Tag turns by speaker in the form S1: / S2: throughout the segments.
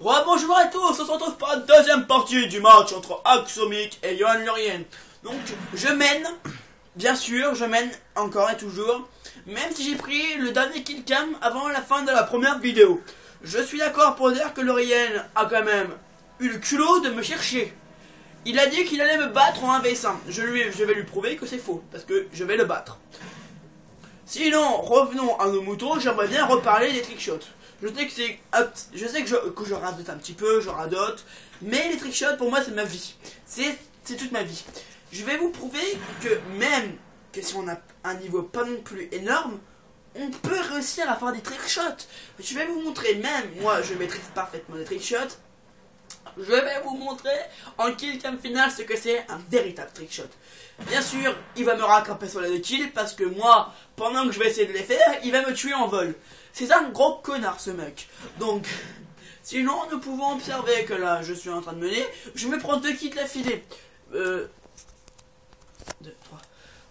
S1: Bonjour à tous, on se retrouve pour la deuxième partie du match entre Axomic et Johan Lurien. Donc je mène, bien sûr, je mène encore et toujours, même si j'ai pris le dernier kill cam avant la fin de la première vidéo. Je suis d'accord pour dire que Lurien a quand même eu le culot de me chercher. Il a dit qu'il allait me battre en 1v5. Je vais lui prouver que c'est faux, parce que je vais le battre. Sinon, revenons à nos moutons, j'aimerais bien reparler des trickshots. Je sais que je radote un petit peu, je radote, mais les trickshots pour moi c'est ma vie. C'est toute ma vie. Je vais vous prouver que même que si on a un niveau pas non plus énorme, on peut réussir à faire des trickshots. Je vais vous montrer, même moi je maîtrise parfaitement les trickshots. Je vais vous montrer en kill cam final ce que c'est un véritable trickshot. Bien sûr, il va me rattraper sur les kills parce que moi, pendant que je vais essayer de les faire, il va me tuer en vol. C'est un gros connard ce mec. Donc, sinon nous pouvons observer que là, je suis en train de mener. Je me prends 2 kills d'affilée. 2, 3.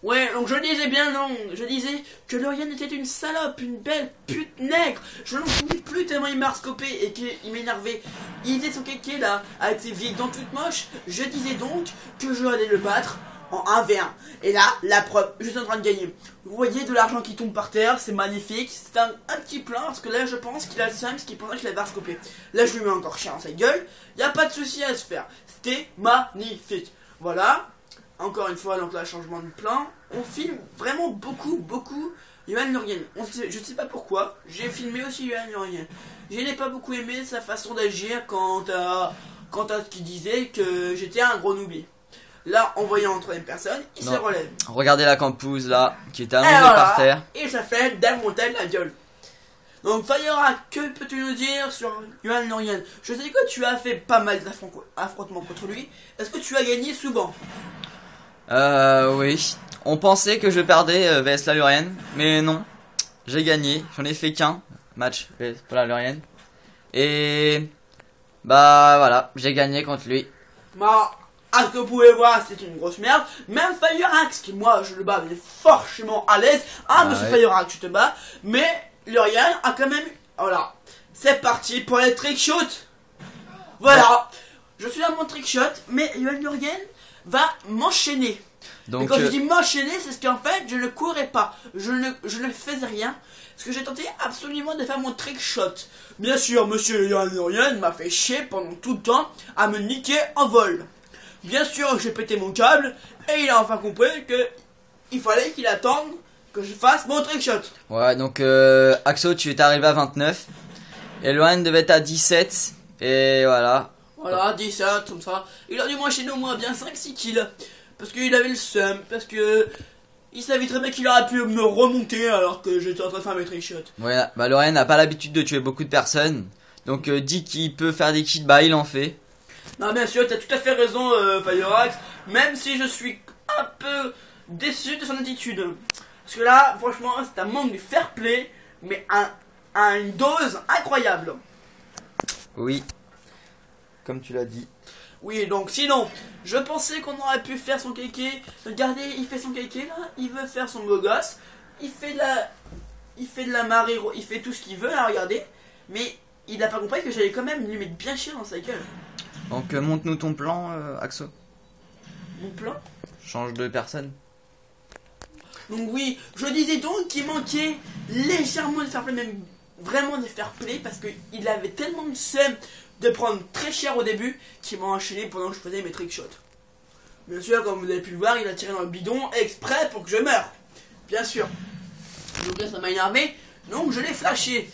S1: Ouais, donc je disais bien non, je disais que Lurien était une salope, une belle pute nègre. Je n'en pouvais plus tellement il m'a scopé et qu'il m'énervait. Il était son kéké là, avec ses vieilles dents toutes moches. Je disais donc que je allais le battre en 1v1. Et là, la preuve, je suis en train de gagner. Vous voyez de l'argent qui tombe par terre, c'est magnifique. C'est un petit plein parce que là je pense qu'il a le seum, parce qu'il pensait qu'il avait scopé. Là je lui mets encore chien dans sa gueule. Il n'y a pas de souci à se faire. C'était magnifique. Voilà. Encore une fois, donc là, changement de plan. On filme vraiment beaucoup Johan Lurien. Je sais pas pourquoi. J'ai filmé aussi Johan Lurien. Je n'ai pas beaucoup aimé sa façon d'agir quant à ce qu'il disait que j'étais un gros noobie. Là, en voyant en troisième personne, il se relève.
S2: Regardez la campouse là, qui est allongée par terre.
S1: Et ça fait démonter la gueule. Donc Firerack, que peux-tu nous dire sur Johan Lurien? Je sais que tu as fait pas mal d'affrontements contre lui. Est-ce que tu as gagné souvent?
S2: Oui. On pensait que je perdais vs la Lurien, mais non. J'ai gagné. J'en ai fait qu'un match vs la Lurien. Et bah voilà, j'ai gagné contre lui.
S1: Bah, à ce que vous pouvez voir, c'est une grosse merde. Même Firerack, qui moi je le bats, mais forcément à l'aise. Monsieur ouais. Firerack, tu te bats. Mais Lurien a quand même. Voilà. C'est parti pour les trickshots. Voilà. Ouais. Je suis à mon trickshot, mais Johan Lurien va m'enchaîner. Donc quand je dis m'enchaîner, c'est ce qu'en fait je ne courais pas, je ne faisais rien, parce que j'ai tenté absolument de faire mon trickshot. Bien sûr, monsieur Johan Lurien m'a fait chier pendant tout le temps à me niquer en vol. Bien sûr, j'ai pété mon câble et il a enfin compris que il fallait qu'il attende que je fasse mon trickshot.
S2: Ouais, donc Axo, tu es arrivé à 29 et Lurien devait être à 17 et voilà.
S1: Voilà, 17, comme ça. Il a dû m'enchaîner au moins bien 5-6 kills. Parce qu'il avait le seum, parce que il savait très bien qu'il aurait pu me remonter alors que j'étais en train de faire mes trickshots.
S2: Ouais, bah Lurien n'a pas l'habitude de tuer beaucoup de personnes. Donc dit qu'il peut faire des kills, bah il en fait.
S1: Non, bien sûr, t'as tout à fait raison, Firerack. Même si je suis un peu déçu de son attitude. Parce que là, franchement, c'est un manque de fair play, mais à une dose incroyable.
S2: Oui. Comme tu l'as dit.
S1: Oui, donc sinon, je pensais qu'on aurait pu faire son kéké. Regardez, il fait son kéké là, il veut faire son beau gosse. Il fait de la marée, il fait tout ce qu'il veut là, regardez. Mais il n'a pas compris que j'allais quand même lui mettre bien cher dans sa gueule.
S2: Donc montre-nous ton plan, Axo.
S1: Mon plan?
S2: Change de personne.
S1: Donc oui, je disais donc qu'il manquait légèrement de fair play, même vraiment de fair play, parce qu'il avait tellement de seum de prendre très cher au début qui m'a enchaîné pendant que je faisais mes trickshots. Bien sûr, comme vous avez pu le voir, il a tiré dans le bidon exprès pour que je meure. Bien sûr. Donc là, ça m'a énervé, donc je l'ai flashé.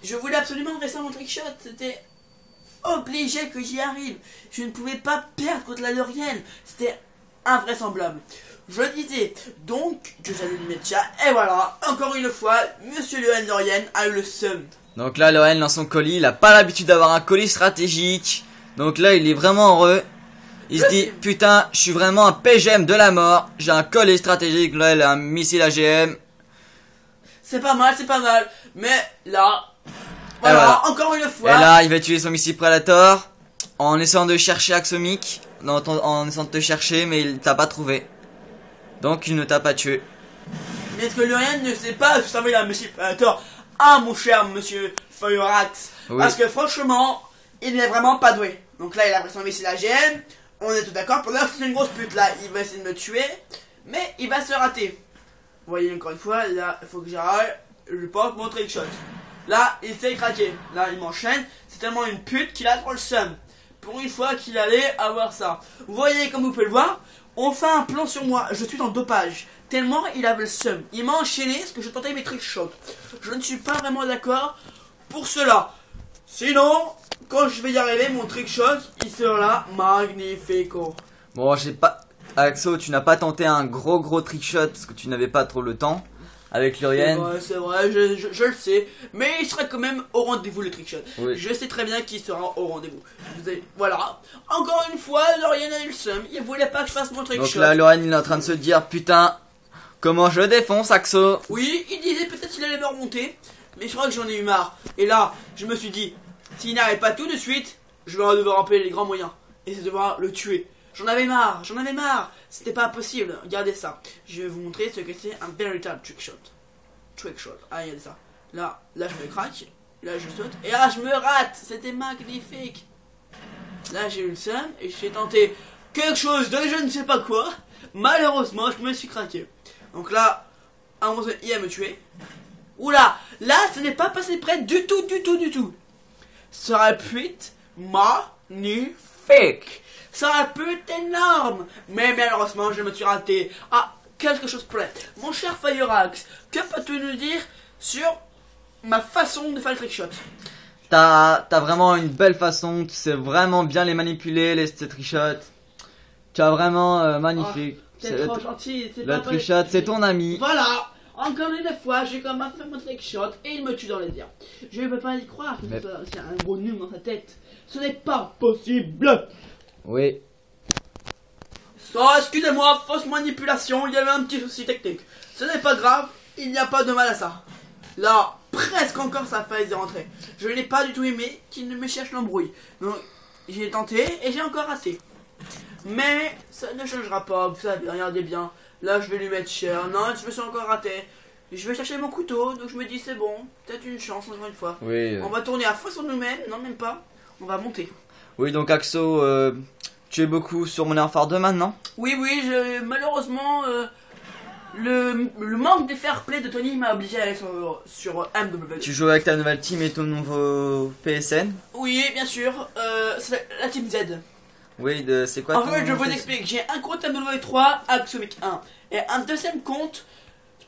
S1: Je voulais absolument rester mon trickshot, c'était obligé que j'y arrive. Je ne pouvais pas perdre contre la Lurien, c'était invraisemblable. Je disais donc que j'allais lui mettre ça, et voilà, encore une fois, monsieur Johan Lurien a eu le seum.
S2: Donc là, Lurien dans son colis, il a pas l'habitude d'avoir un colis stratégique. Donc là, il est vraiment heureux. Il se dit, putain, je suis vraiment un PGM de la mort. J'ai un colis stratégique, là, il a un missile AGM.
S1: C'est pas mal, c'est pas mal. Mais là, voilà, encore une fois.
S2: Et là, il va tuer son missile Predator en essayant de chercher Axomic. En essayant de te chercher, mais il t'a pas trouvé. Donc, il ne t'a pas tué.
S1: Mais est-ce que Lurien ne sait pas que ça va un missile Predator 1, mon cher monsieur Feuerax.
S2: Oui.
S1: Parce que franchement, il n'est vraiment pas doué. Donc là, il a pris son missile AGM. On est tout d'accord. Pour l'heure, c'est une grosse pute. Là, il va essayer de me tuer. Mais il va se rater. Vous voyez, encore une fois, là, il faut que j'arrête. Je porte mon trickshot. Là, il s'est craqué. Là, il m'enchaîne. C'est tellement une pute qu'il a trop le seum. Pour une fois qu'il allait avoir ça. Vous voyez, comme vous pouvez le voir, on fait un plan sur moi. Je suis en dopage. Tellement il avait le seum. Il m'a enchaîné parce que je tentais mes trickshots. Je ne suis pas vraiment d'accord pour cela. Sinon, quand je vais y arriver, mon trickshot, il sera magnifico.
S2: Bon, j'ai pas... Axo, tu n'as pas tenté un gros trickshot parce que tu n'avais pas trop le temps avec Lurienne.
S1: C'est vrai, je le sais. Mais il sera quand même au rendez-vous le trickshot.
S2: Oui.
S1: Je sais très bien qu'il sera au rendez-vous. Voilà. Encore une fois, Lurienne a eu le seum. Il voulait pas que je fasse mon trickshot.
S2: Donc là, Lurienne, il est en train de se dire, putain, comment je le défonce, Axo.
S1: Oui, il disait peut-être qu'il allait me remonter. Mais je crois que j'en ai eu marre. Et là, je me suis dit, s'il n'arrête pas tout de suite, je vais devoir appeler les grands moyens. Et c'est devoir le tuer. J'en avais marre. C'était pas possible. Regardez ça. Je vais vous montrer ce que c'est un véritable trickshot. Ah, regardez ça. Là, je me craque. Là, je saute. Et là, je me rate. C'était magnifique. Là, j'ai eu le seum et j'ai tenté quelque chose de je ne sais pas quoi. Malheureusement, je me suis craqué. Donc là, à un moment donné, il va me tuer. Oula, là, ce n'est pas passé près du tout. Ça aurait pu être magnifique. Ça aurait pu être énorme. Mais malheureusement, je me suis raté à quelque chose près. Mon cher Feuerax, que peux-tu nous dire sur ma façon de faire le trickshot?
S2: T'as vraiment une belle façon, tu sais vraiment bien les manipuler, ces trickshots. Tu as vraiment magnifique.
S1: C'est trop gentil.
S2: Le trickshot, c'est ton ami.
S1: Voilà. Encore une fois, j'ai quand même fait mon trickshot et il me tue dans les airs. Je ne peux pas y croire que c'est un gros nul dans sa tête. Ce n'est pas possible.
S2: Oui.
S1: Ça, excusez-moi, fausse manipulation, il y avait un petit souci technique. Ce n'est pas grave, il n'y a pas de mal à ça. Là, presque encore ça a failli rentrer. Je n'ai pas du tout aimé qu'il ne me cherche l'embrouille. Donc, j'ai tenté et j'ai encore raté. Mais ça ne changera pas, vous savez, regardez bien. Là, je vais lui mettre cher. Non, je me suis encore raté. Je vais chercher mon couteau, donc je me dis c'est bon, peut-être une chance encore une fois.
S2: Oui.
S1: On va tourner à fond sur nous-mêmes, non même pas. On va monter.
S2: Oui, donc Axo, tu es beaucoup sur Modern Warfare 2 maintenant?
S1: Oui, malheureusement, le manque de fair play de Tony m'a obligé à aller sur MW2.
S2: Tu joues avec ta nouvelle team et ton nouveau PSN?
S1: Oui, bien sûr, c'est la team Z.
S2: Oui, c'est quoi
S1: En fait, je vous explique, j'ai un compte MW3 Axomic 1 et un deuxième compte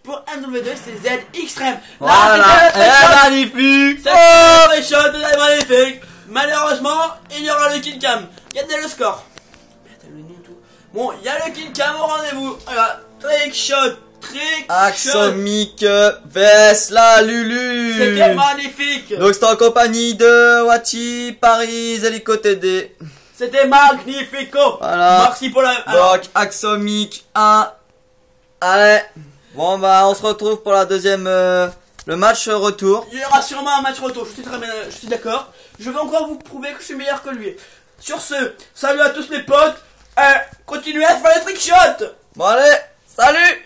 S1: pour MW2, c'est Z Extreme.
S2: Voilà, magnifique.
S1: C'est shot, c'est magnifique. Malheureusement, il y aura le kill cam. Regardez le score. Regardez le nom tout. Bon, il y a le kill cam au rendez-vous. Voilà, trickshot.
S2: Axomic vs la Lulu.
S1: C'était magnifique.
S2: Donc c'est en compagnie de Wachi, Paris, Helico TD.
S1: C'était magnifico.
S2: Voilà.
S1: Merci pour la...
S2: Donc Axomic 1. Allez. Bon bah on se retrouve pour la deuxième... le match retour.
S1: Il y aura sûrement un match retour, je suis très bien, je suis d'accord. Je vais encore vous prouver que je suis meilleur que lui. Sur ce, salut à tous les potes. Continuez à faire les trickshots.
S2: Bon allez, salut.